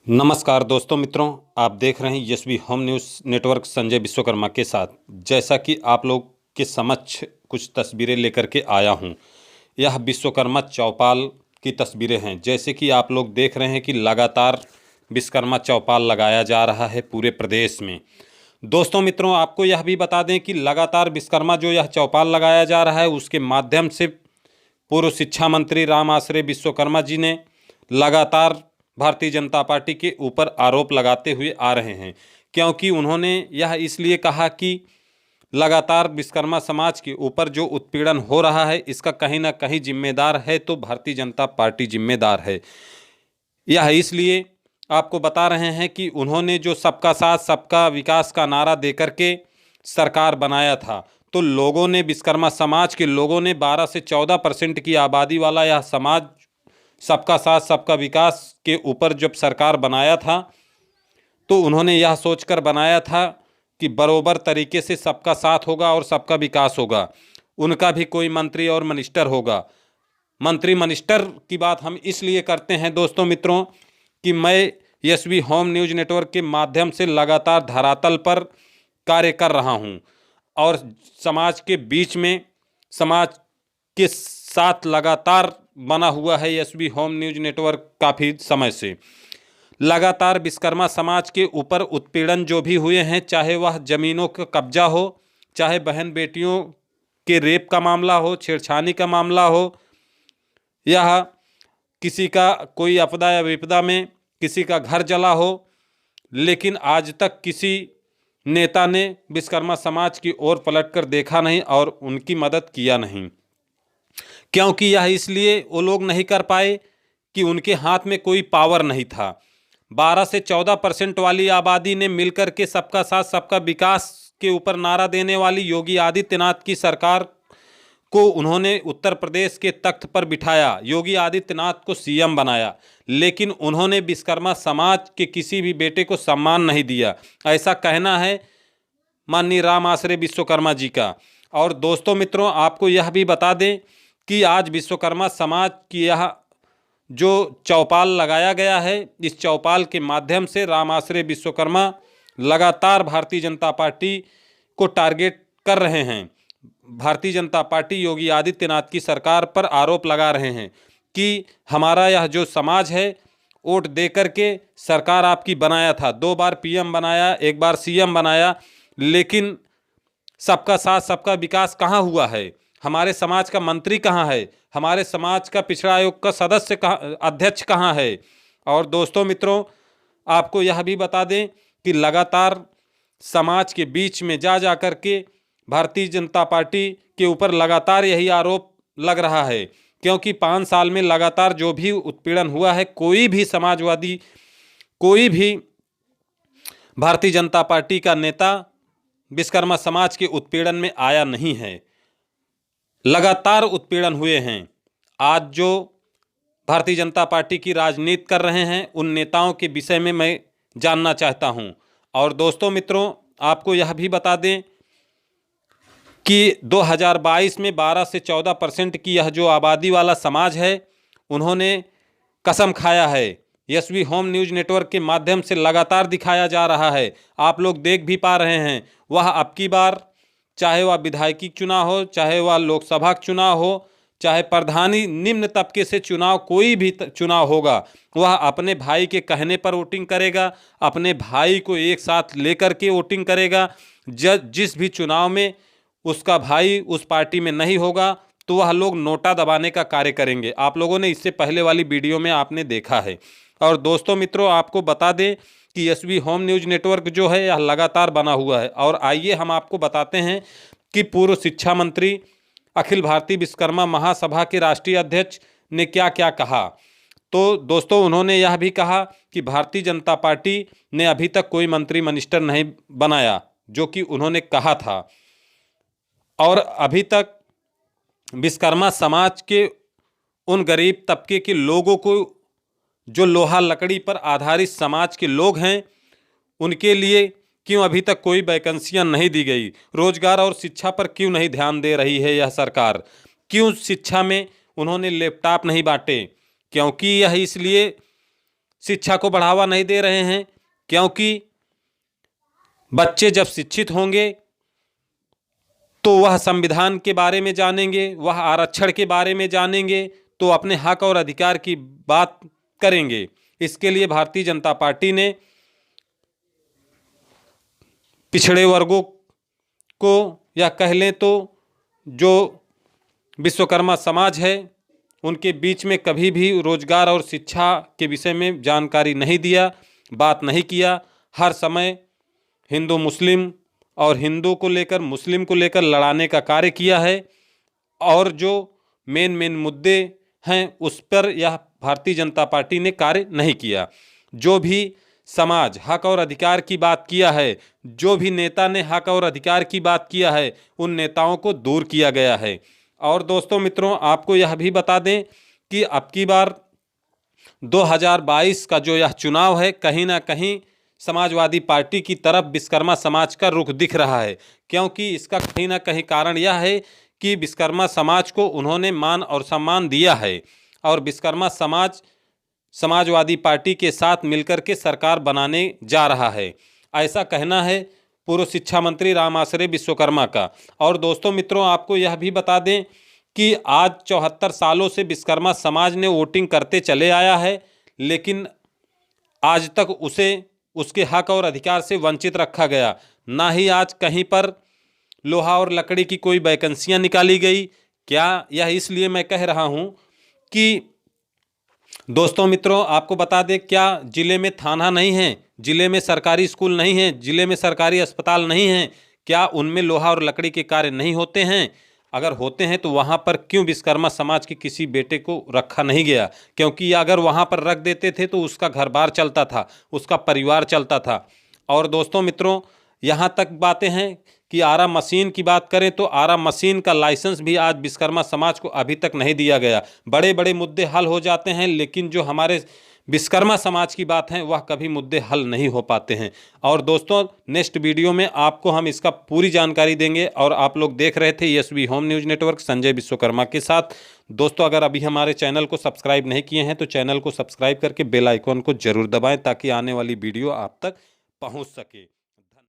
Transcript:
नमस्कार दोस्तों मित्रों, आप देख रहे हैं Yashvi home news network Sanjay Vishwakarma के साथ। जैसा कि आप लोग के समक्ष कुछ तस्वीरें लेकर के आया हूं, यह विश्वकर्मा चौपाल की तस्वीरें हैं। जैसे कि आप लोग देख रहे हैं कि लगातार विश्वकर्मा चौपाल लगाया जा रहा है पूरे प्रदेश में। दोस्तों मित्रों, आपको यह भी बता दें कि लगातार विश्वकर्मा जो यह चौपाल लगाया जा रहा है, उसके माध्यम से पूर्व शिक्षा मंत्री राम आश्रय विश्वकर्मा जी ने लगातार भारतीय जनता पार्टी के ऊपर आरोप लगाते हुए आ रहे हैं, क्योंकि उन्होंने यह इसलिए कहा कि लगातार विश्वकर्मा समाज के ऊपर जो उत्पीड़न हो रहा है, इसका कहीं ना कहीं जिम्मेदार है तो भारतीय जनता पार्टी जिम्मेदार है। यह इसलिए आपको बता रहे हैं कि उन्होंने जो सबका साथ सबका विकास का नारा देकर के सरकार बनाया था, तो लोगों ने, विश्वकर्मा समाज के लोगों ने 12 से 14% की आबादी वाला यह समाज सबका साथ सबका विकास के ऊपर जब सरकार बनाया था, तो उन्होंने यह सोचकर बनाया था कि बरोबर तरीके से सबका साथ होगा और सबका विकास होगा। उनका भी कोई मंत्री और मिनिस्टर होगा। मंत्री मिनिस्टर की बात हम इसलिए करते हैं दोस्तों मित्रों कि मैं यशवी होम न्यूज़ नेटवर्क के माध्यम से लगातार धरातल पर कार्य कर रहा हूं और समाज के बीच में, समाज के साथ लगातार बना हुआ है यशवी होम न्यूज़ नेटवर्क। काफ़ी समय से लगातार विश्वकर्मा समाज के ऊपर उत्पीड़न जो भी हुए हैं, चाहे वह ज़मीनों का कब्जा हो, चाहे बहन बेटियों के रेप का मामला हो, छेड़छानी का मामला हो, यह किसी का कोई आपदा या विपदा में किसी का घर जला हो, लेकिन आज तक किसी नेता ने विश्वकर्मा समाज की ओर पलटकर देखा नहीं और उनकी मदद किया नहीं। क्योंकि यह इसलिए वो लोग नहीं कर पाए कि उनके हाथ में कोई पावर नहीं था। 12 से 14% वाली आबादी ने मिलकर के सबका साथ सबका विकास के ऊपर नारा देने वाली योगी आदित्यनाथ की सरकार को उन्होंने उत्तर प्रदेश के तख्त पर बिठाया, योगी आदित्यनाथ को सीएम बनाया, लेकिन उन्होंने विश्वकर्मा समाज के किसी भी बेटे को सम्मान नहीं दिया। ऐसा कहना है माननीय राम आश्रय विश्वकर्मा जी का। और दोस्तों मित्रों, आपको यह भी बता दें कि आज विश्वकर्मा समाज की यह जो चौपाल लगाया गया है, इस चौपाल के माध्यम से राम आश्रय विश्वकर्मा लगातार भारतीय जनता पार्टी को टारगेट कर रहे हैं। भारतीय जनता पार्टी योगी आदित्यनाथ की सरकार पर आरोप लगा रहे हैं कि हमारा यह जो समाज है, वोट दे करके सरकार आपकी बनाया था, 2 बार पीएम बनाया, 1 बार सीएम बनाया, लेकिन सबका साथ सबका विकास कहाँ हुआ है? हमारे समाज का मंत्री कहाँ है? हमारे समाज का पिछड़ा आयोग का सदस्य कहाँ, अध्यक्ष कहाँ है? और दोस्तों मित्रों, आपको यह भी बता दें कि लगातार समाज के बीच में जा कर के भारतीय जनता पार्टी के ऊपर लगातार यही आरोप लग रहा है, क्योंकि 5 साल में लगातार जो भी उत्पीड़न हुआ है, कोई भी समाजवादी, कोई भी भारतीय जनता पार्टी का नेता विश्वकर्मा समाज के उत्पीड़न में आया नहीं है। लगातार उत्पीड़न हुए हैं। आज जो भारतीय जनता पार्टी की राजनीति कर रहे हैं, उन नेताओं के विषय में मैं जानना चाहता हूं। और दोस्तों मित्रों, आपको यह भी बता दें कि 2022 में 12 से 14% की यह जो आबादी वाला समाज है, उन्होंने कसम खाया है। यशवी होम न्यूज़ नेटवर्क के माध्यम से लगातार दिखाया जा रहा है, आप लोग देख भी पा रहे हैं। वह अब की बार, चाहे वह विधायकी चुनाव हो, चाहे वह लोकसभा चुनाव हो, चाहे प्रधानी निम्न तबके से चुनाव, कोई भी चुनाव होगा, वह अपने भाई के कहने पर वोटिंग करेगा, अपने भाई को एक साथ लेकर के वोटिंग करेगा। जिस भी चुनाव में उसका भाई उस पार्टी में नहीं होगा, तो वह लोग नोटा दबाने का कार्य करेंगे। आप लोगों ने इससे पहले वाली वीडियो में आपने देखा है। और दोस्तों मित्रों, आपको बता दें कि यशवी होम न्यूज़ नेटवर्क जो है, यह लगातार बना हुआ है। और आइए हम आपको बताते हैं कि पूर्व शिक्षा मंत्री, अखिल भारतीय विश्वकर्मा महासभा के राष्ट्रीय अध्यक्ष ने क्या क्या कहा। तो दोस्तों, उन्होंने यह भी कहा कि भारतीय जनता पार्टी ने अभी तक कोई मंत्री मिनिस्टर नहीं बनाया, जो कि उन्होंने कहा था। और अभी तक विश्वकर्मा समाज के उन गरीब तबके के लोगों को, जो लोहा लकड़ी पर आधारित समाज के लोग हैं, उनके लिए क्यों अभी तक कोई वैकेंसियां नहीं दी गई? रोजगार और शिक्षा पर क्यों नहीं ध्यान दे रही है यह सरकार? क्यों शिक्षा में उन्होंने लैपटॉप नहीं बांटे? क्योंकि यह इसलिए शिक्षा को बढ़ावा नहीं दे रहे हैं, क्योंकि बच्चे जब शिक्षित होंगे तो वह संविधान के बारे में जानेंगे, वह आरक्षण के बारे में जानेंगे, तो अपने हक और अधिकार की बात करेंगे। इसके लिए भारतीय जनता पार्टी ने पिछड़े वर्गों को, या कह लें तो जो विश्वकर्मा समाज है, उनके बीच में कभी भी रोजगार और शिक्षा के विषय में जानकारी नहीं दिया, बात नहीं किया। हर समय हिंदू मुस्लिम और हिंदू को लेकर मुस्लिम को लेकर लड़ाने का कार्य किया है, और जो मेन मुद्दे हैं उस पर यह भारतीय जनता पार्टी ने कार्य नहीं किया। जो भी समाज हक और अधिकार की बात किया है, जो भी नेता ने हक और अधिकार की बात किया है, उन नेताओं को दूर किया गया है। और दोस्तों मित्रों, आपको यह भी बता दें कि अब की बार 2022 का जो यह चुनाव है, कहीं ना कहीं समाजवादी पार्टी की तरफ विश्वकर्मा समाज का रुख दिख रहा है, क्योंकि इसका कहीं ना कहीं कारण यह है कि विश्वकर्मा समाज को उन्होंने मान और सम्मान दिया है, और विश्वकर्मा समाज समाजवादी पार्टी के साथ मिलकर के सरकार बनाने जा रहा है, ऐसा कहना है पूर्व शिक्षा मंत्री राम आश्रय विश्वकर्मा का। और दोस्तों मित्रों, आपको यह भी बता दें कि आज 74 सालों से विश्वकर्मा समाज ने वोटिंग करते चले आया है, लेकिन आज तक उसे उसके हक और अधिकार से वंचित रखा गया। ना ही आज कहीं पर लोहा और लकड़ी की कोई वैकेंसियां निकाली गई। क्या यह इसलिए मैं कह रहा हूं कि दोस्तों मित्रों, आपको बता दें, क्या जिले में थाना नहीं है, जिले में सरकारी स्कूल नहीं है, जिले में सरकारी अस्पताल नहीं है? क्या उनमें लोहा और लकड़ी के कार्य नहीं होते हैं? अगर होते हैं तो वहाँ पर क्यों विश्वकर्मा समाज के किसी बेटे को रखा नहीं गया? क्योंकि अगर वहाँ पर रख देते थे तो उसका घर बार चलता था, उसका परिवार चलता था। और दोस्तों मित्रों, यहाँ तक बातें हैं कि आरा मशीन की बात करें तो आरा मशीन का लाइसेंस भी आज विश्वकर्मा समाज को अभी तक नहीं दिया गया। बड़े बड़े मुद्दे हल हो जाते हैं, लेकिन जो हमारे विश्वकर्मा समाज की बात है वह कभी मुद्दे हल नहीं हो पाते हैं। और दोस्तों, नेक्स्ट वीडियो में आपको हम इसका पूरी जानकारी देंगे। और आप लोग देख रहे थे Yashvi home news network Sanjay Vishwakarma के साथ। दोस्तों, अगर अभी हमारे चैनल को सब्सक्राइब नहीं किए हैं तो चैनल को सब्सक्राइब करके बेल आइकॉन को जरूर दबाएं, ताकि आने वाली वीडियो आप तक पहुंच सके।